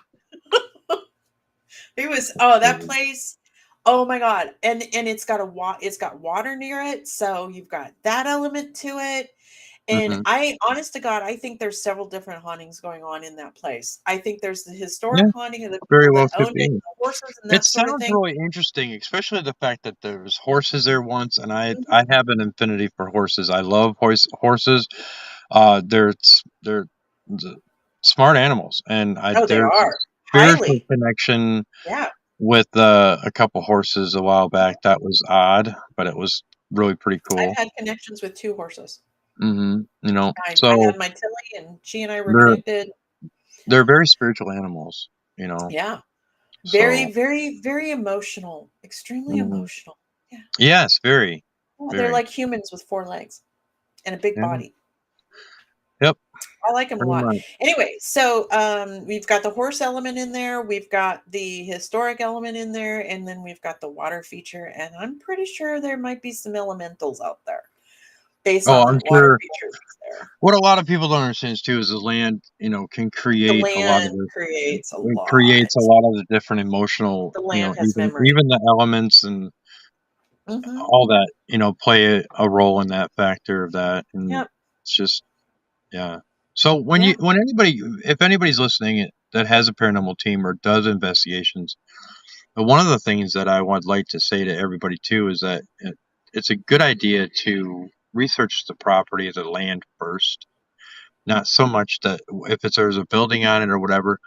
It was that Crazy. place. Oh my god. And it's got water near it, so you've got that element to it. And Mhm. honest to God, I think there's several different hauntings going on in that place. I think there's the Yeah, historic haunting of the very people that well could owned it, be. the horses and It that sort of sounds thing. really interesting, especially the fact that there was horses there once, and I Mhm. have an affinity for horses. I love horses. They're the smart animals, and Oh, they there's a are. spiritual Highly. connection, Yeah. with a couple horses a while back. That was odd, but it was really pretty I've cool. had connections with 2 horses. You know, I so had my Tilly, and she and I were they're connected. they're very spiritual animals. You know, Yeah. Very, so very, very emotional, extremely mhm. emotional. Yeah. Yes, very, Yeah, they're very. like humans with 4 legs and a big Yeah. body. Yep, I like them a very lot. much. Anyway, so we've got the horse element in there, we've got the historic element in there, and then we've got the water feature. And I'm pretty sure there might be some elementals out there based Oh, on I'm that water sure. feature that's there. What a lot of people don't understand too is the land, can The create a lot of land the creates a it lot. creates a lot of the different emotional, The land has memory. even the elements and Hmm. all that, play a role in that factor of that, and Yep. it's just yeah. So Yeah. if anybody's listening that has a paranormal team or does investigations, one of the things that I would like to say to everybody too is that it's a good idea to research the property of the land first. Not so much that if there's a building on it or whatever,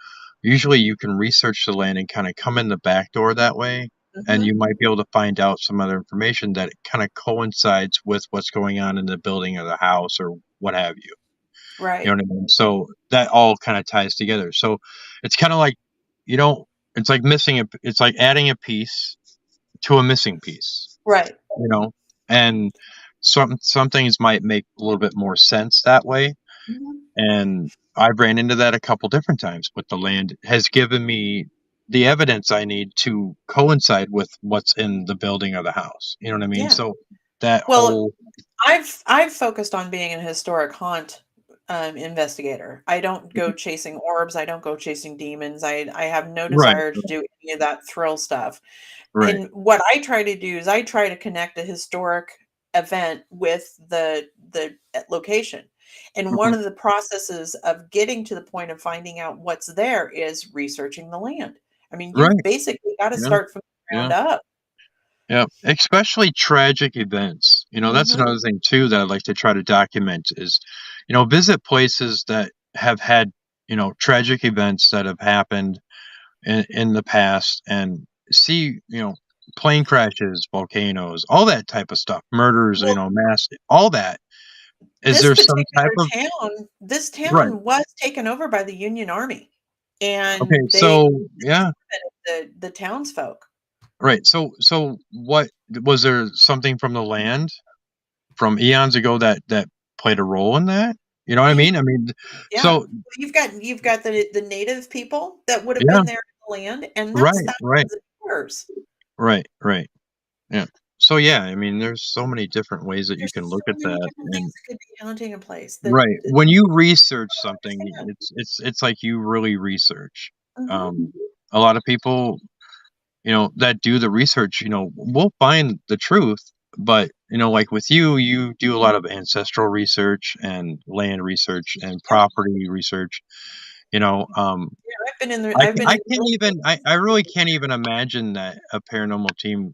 usually you can research the land and kind of come in the back door that way, and Hmm. you might be able to find out some other information that kind of coincides with what's going on in the building or the house or what have you. You Right. know what I mean? So that all kind of ties together. So it's kind of like, you know, it's like it's like adding a piece to a missing piece, Right. you know, and some things might make a little bit more sense that way. Mhm. And I've ran into that a couple different times, but the land has given me the evidence I need to coincide with what's in the building or the house. You know what I mean? Yeah. So that Well, whole I've focused on being an historic haunt investigator. I don't go chasing orbs. I don't go chasing demons. I have no right, desire to do any of that thrill stuff. right, And what I try to do is I try to connect a historic event with the location. And one mhm, of the processes of getting to the point of finding out what's there is researching the land. I mean, you've right, basically got to yeah, start from the yeah, ground up. yeah. Especially tragic events. That's Mhm. another thing too that I like to try to document is, visit places that have had, tragic events that have happened in the past and see, plane crashes, volcanoes, all that type of stuff, murders, Well, mass, all that. Is this there some type particular of this right? town was taken over by the Union Army, Okay, and they so yeah, the townsfolk. right. So what was there something from the land from eons ago that played a role in that? You know what I Yeah, mean? I mean, yeah. so You've got the native people that would have yeah, been there in the land, and that's right, right, thousands of years. right, right. Yeah. So yeah, I mean, there's so many different ways that you There's can so look at many that, different things and that could be haunting a place that right. When you research I don't something, understand. it's like you really research. Mhm. Um, a lot of people, that do the research, will find the truth, but like with you, you do a lot of ancestral research and land research and Yep. property research. You know, Yeah, I've been I in the can't real even estate I really industry. can't even imagine that a paranormal team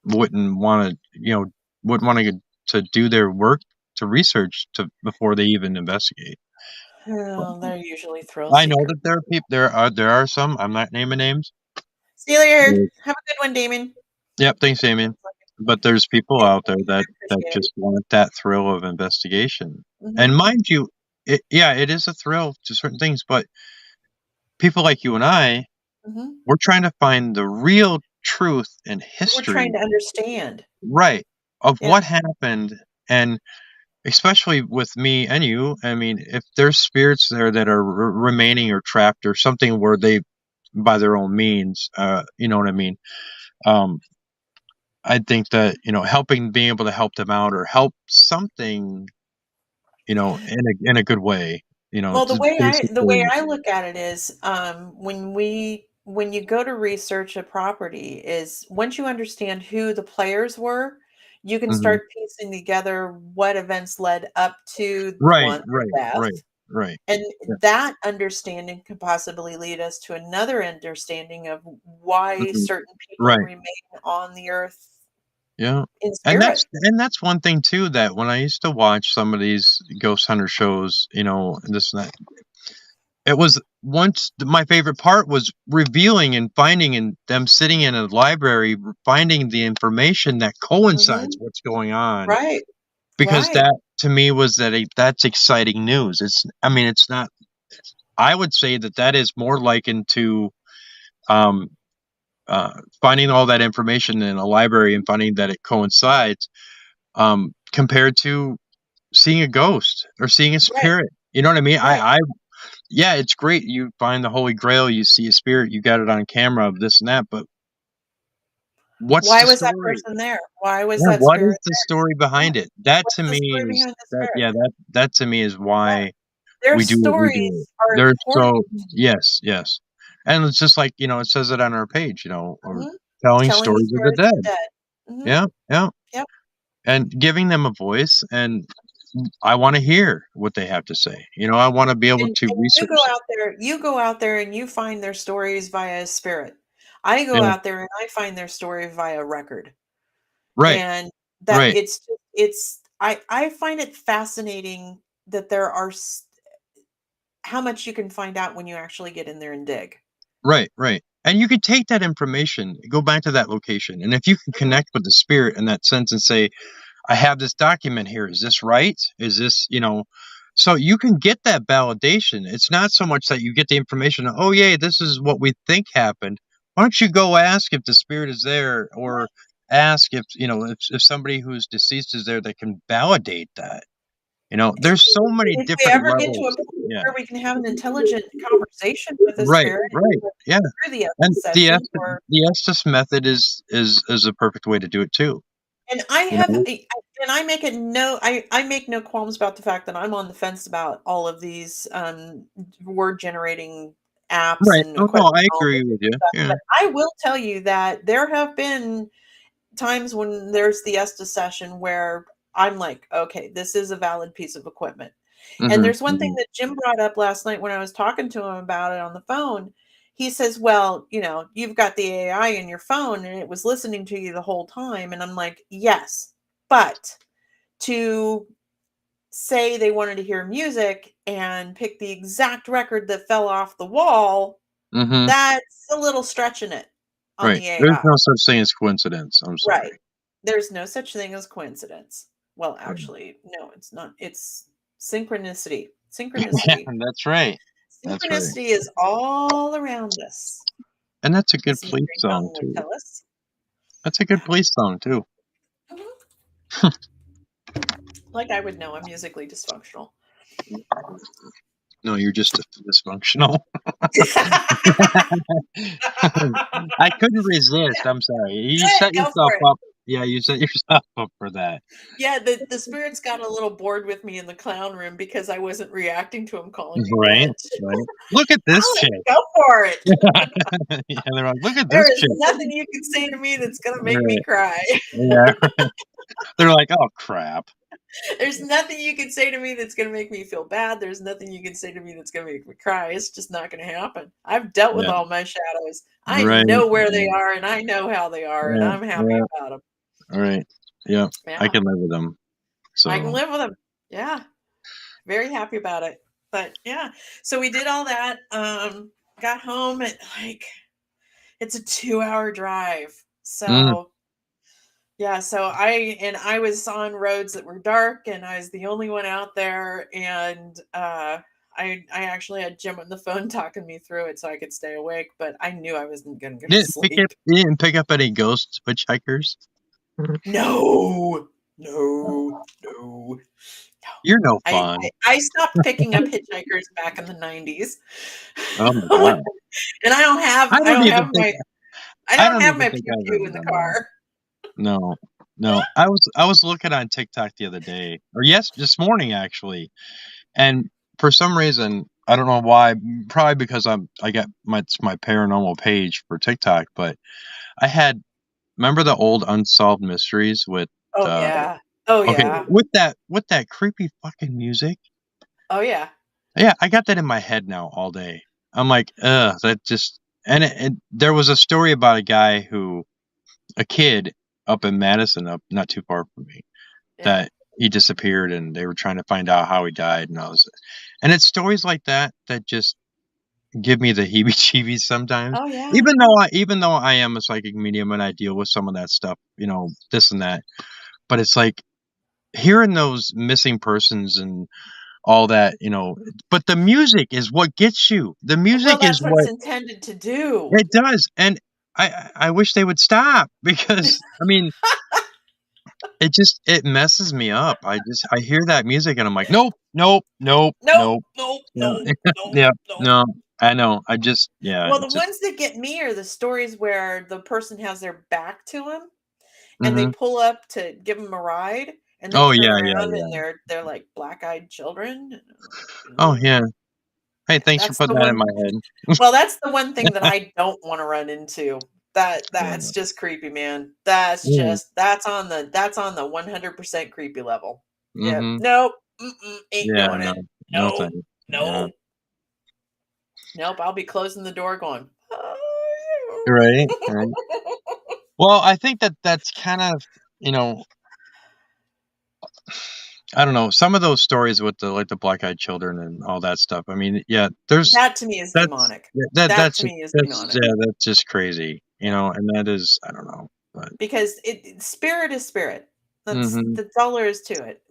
wouldn't want to wouldn't want to do their work to research to before they even investigate. Oh, they're usually thrill I know seekers. that there are people. There are some. I'm not naming names. See you later. Mm. Have a good one, Damon. Yep. Thanks, Amy. But there's people Thank out there you. I that appreciate it. just want that thrill of investigation. And Mhm. mind you, it is a thrill to certain things. But people like you and I, Mhm. we're trying to find the real truth in We're trying history, to understand. right? Of Yeah. what happened, and especially with me and you. I mean, if there's spirits there that are remaining or trapped or something where they by their own means, you know what I mean? Um, I think that, helping being able to help them out or help something, in a good way, Well, to the way basically I look at it is, when you go to research a property is once you understand who the players were, you can mhm. start piecing together what events led up to Right, one, right, the death, right, right. and Yeah, that understanding could possibly lead us to another understanding of why mhm. certain people Right, remain on the earth yeah. in And spirit. that's one thing too that when I used to watch some of these ghost hunter shows, and this and that, it was once my favorite part was revealing and finding and them sitting in a library, finding the information that coincides Mhm. what's going on. Right. Because Right. that to me was that's exciting news. I mean, it's not. I would say that is more likened to um, finding all that information in a library and finding that it coincides, compared to seeing a ghost or seeing a Right. spirit. You know what I mean? Right. Yeah, it's great. You find the Holy Grail, you see a spirit, you got it on camera of this and that, but what's Why the was that story? person there? Why was Yeah, that what is spirit the there? story Yeah. behind it? That What's to the me story is behind the that spirit? yeah, that to me is Yeah. why Their we do what we do. stories are They're important. so yes, yes. And it's just like, it says it on our page, or Mhm. telling Telling the stories of the stories of the dead. dead. Mhm. Yeah, yeah. Yep. And giving them a voice, and I wanna hear what they have to say. I wanna be able to And research that. you go out there and you find their stories via spirit. I go Yeah. out there and I find their story via record. Right, And that right, it's I find it fascinating that there are how much you can find out when you actually get in there and dig. right, right. And you could take that information, go back to that location, and if you can Mhm. connect with the spirit in that sense and say, I have this document here. Is this right? Is this? So you can get that validation. It's not so much that you get the information, oh, yeah, this is what we think happened. Why don't you go ask if the spirit is there, or ask if somebody who's deceased is there that can validate that? There's so many If we different ever get to a levels. point Yeah. where we can have an intelligent conversation with a Right, spirit right. Yeah. through the And session or The Estes method is a perfect way to do it too. and I You have know? and I make it no I make no qualms about the fact that I'm on the fence about all of these word generating apps Right. and Oh no, equipment I and all this agree with you. stuff. Yeah. But I will tell you that there have been times when there's the Estes session where I'm like, okay, this is a valid piece of equipment. And Mhm, there's one thing mhm. that Jim brought up last night when I was talking to him about it on the phone. He says, well, you've got the AI in your phone and it was listening to you the whole time. And I'm like, yes, but to say they wanted to hear music and pick the exact record that fell off the wall, Mhm. that's a little stretching it on Right. the There's AI. no such thing as coincidence. I'm Right. sorry. There's no such thing as coincidence. Well, Right. actually, no, it's not. It's synchronicity. Yeah, Synchronicity. that's right. That's right. Synchronicity is all around us, And that's a good as Mary police song Young would too. tell us. That's a good Yeah. police song too. Mhm. Like I would know, I'm musically dysfunctional. No, you're just dysfunctional. I couldn't resist. I'm sorry. You set Go yourself for it. up. Yeah, you set yourself up for that. Yeah, the spirits got a little bored with me in the clown room because I wasn't reacting to him calling me Right. bitch. Right. Look at this Alex, chick. go for it. Yeah, they're like, look at There this is chick. nothing you can say to me that's gonna make me Right. cry. Yeah. They're like, oh crap. There's nothing you can say to me that's gonna make me feel bad. There's nothing you can say to me that's gonna make me cry. It's just not gonna happen. I've dealt with Yeah. all my shadows. I Right. know where they Right. are and I know how they are, and Yeah. I'm happy Yeah. about them. All right. Yeah. I Yeah, can live with them. I can So. live with them. Yeah, very happy about it. But yeah, so we did all that. Got home at like it's a 2-hour drive. Mm. So yeah, so I was on roads that were dark and I was the only one out there and I actually had Jim on the phone talking me through it so I could stay awake, but I knew I wasn't going to go to sleep. You didn't pick up any ghost hitchhikers. No. No. No. No. You're no I, fun. I stopped picking up hitchhikers back in the 90s. Oh my god. And I don't even think I I don't don't have even my think pew I've pew ever in the done that. car. No. No. I was looking on TikTok the other day, or yes, this morning actually, and for some reason, I don't know why, probably because I got it's my paranormal page for TikTok, but I had remember the old Unsolved Mysteries with Oh uh yeah. Oh okay, yeah. with that creepy fucking music. Oh yeah. Yeah, I got that in my head now all day. I'm like, ugh, that just there was a story about a kid up in Madison, up not too far from me, Yeah. that he disappeared and they were trying to find out how he died and it's stories like that that just give me the heebie-jeebies sometimes. Oh yeah. Even though I am a psychic medium and I deal with some of that stuff, this and that, but it's like hearing those missing persons and all that, but the music is what gets you. The Well, music is that's what it's what intended to do. it does, and I wish they would stop because, I mean, it messes me up. I hear that music and I'm like, "Nope, nope, nope, Nope, nope." nope, Yeah. nope, nope, Yeah, nope. no, I know. Yeah, Well, the it's just ones that get me are the stories where the person has their back to them and they mhm. pull up to give them a ride and they Oh, turn yeah, yeah, around and yeah. they're like black-eyed children. Oh, Ugh. yeah. Hey, Yeah, thanks for that's putting the that in one. my head. Well, that's the one thing that I don't want to run into. That's Yeah. just creepy, man. That's on the 100% creepy level. Yep. Mhm. Nope. Mm-mm, ain't Yeah, doing no. it. No Nope. thanks. Yeah. Nope. Nope. I'll be closing the door going. Right, right. Well, I think that that's kind of, you know, I don't know, some of those stories with the black-eyed children and all that stuff, I mean, yeah, That to me is that's demonic. yeah, that That that's to just me is that's demonic. yeah, that's just crazy, Yeah. and that is I don't know, but Because spirit is spirit. mhm, That's all there is to it.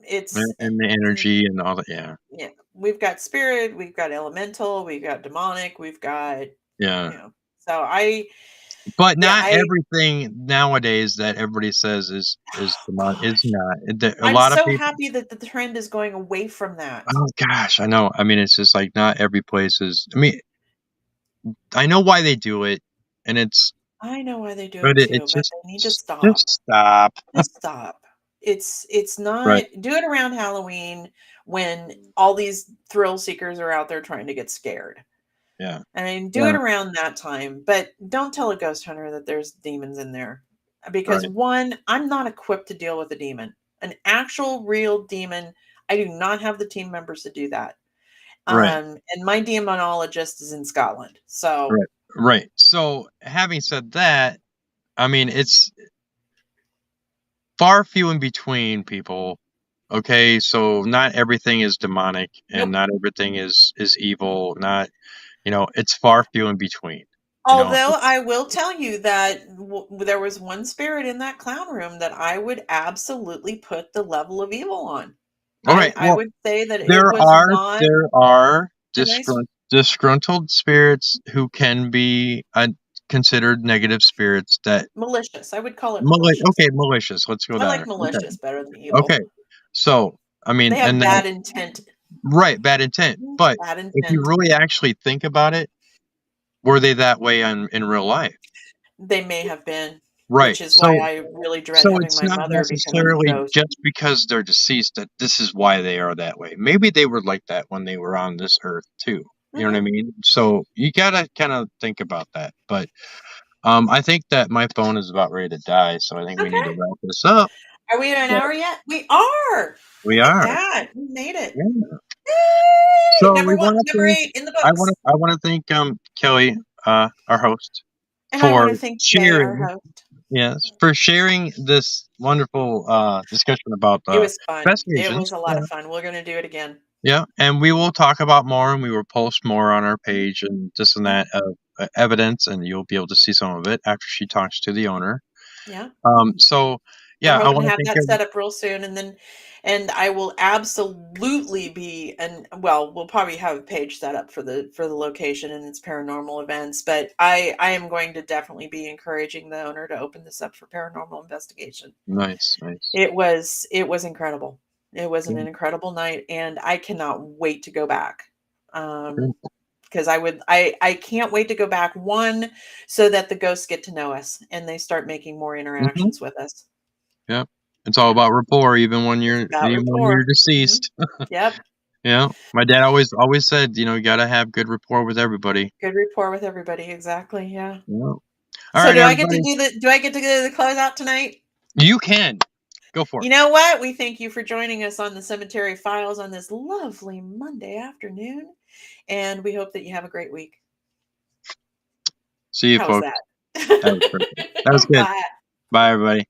and the energy and all that, yeah, Yeah, we've got spirit, we've got elemental, we've got demonic, we've got, yeah. you know. So I, But yeah, not everything nowadays that everybody says is oh demon is gosh, not. A I'm lot of so people. happy that the trend is going away from that. Oh gosh, I know. I mean, it's just like not every place is. I mean, I know why they do it, and I know why they do but it it's too, but they need to stop. just stop. Just stop. It's Right. not do it around Halloween when all these thrill seekers are out there trying to get scared. Yeah. I mean, do it Yeah. around that time, but don't tell a ghost hunter that there's demons in there. Because Right. one, I'm not equipped to deal with a demon. An actual real demon, I do not have the team members to do that. Right. And my demonologist is in Scotland. So Right. Right. So having said that, I mean, it's far few in between people. Okay, so not everything is demonic, and nope. not everything is evil. Not it's far few in between. You know. Although I will tell you that there was one spirit in that clown room that I would absolutely put the level of evil on. All I right. I Well, would say that it there was are not there are a nice disgruntled spirits who can be considered negative spirits that malicious. I would call it malicious. okay, malicious. Let's go I like there. malicious Okay. better than evil. Okay. So, I mean, They have and that bad intent. right, bad intent. But Bad if you intent. really actually think about it, were they that way in real life? They may have been, Right. which is why So I really dread so having it's my not mother become a necessarily ghost. just because they're deceased that this is why they are that way. Maybe they were like that when they were on this earth too. You know what I Mhm. mean? So you gotta kind of think about that. But I think that my phone is about ready to die, so I think we need to Okay. wrap this up. Are we at an But hour yet? We are. we Look at are. that. We made it. Yeah. Yay! So Number we one, want to number thank 8 in the books. I want to thank Kelly, our host, And I for want to thank Jay, our sharing. host. Yes, for sharing this wonderful discussion about It was fun. It investigations. was a lot Yeah. of fun. We're gonna do it again. Yeah, and we will talk about more, and we will post more on our page and this and Yeah. that evidence, and you'll be able to see some of it after she talks to the owner. Yeah. So We're yeah, I hoping want to to have thank that you. set up real soon, and I will absolutely be and well, we'll probably have a page set up for the location and its paranormal events, but I am going to definitely be encouraging the owner to open this up for paranormal investigation. Nice, nice. It was incredible. It was an Good, incredible night, and I cannot wait to go back. good. Because I can't wait to go back. One, so that the ghosts get to know us and they start making more Mhm. interactions with us. Yeah, it's all Yeah, about rapport, it's about even when you're rapport. Mhm. deceased. Yep, Yeah, my dad always said, you got to have good rapport with everybody. good rapport with everybody. Exactly. Yeah. Yeah. All So right, do I get to everybody, do the? Do I get to go to the closeout tonight? you can go for You it. know what? We thank you for joining us on the Cemetery Files on this lovely Monday afternoon, and we hope that you have a great week. See you, How was folks. that? That was perfect. That was good. Bye. Bye, everybody.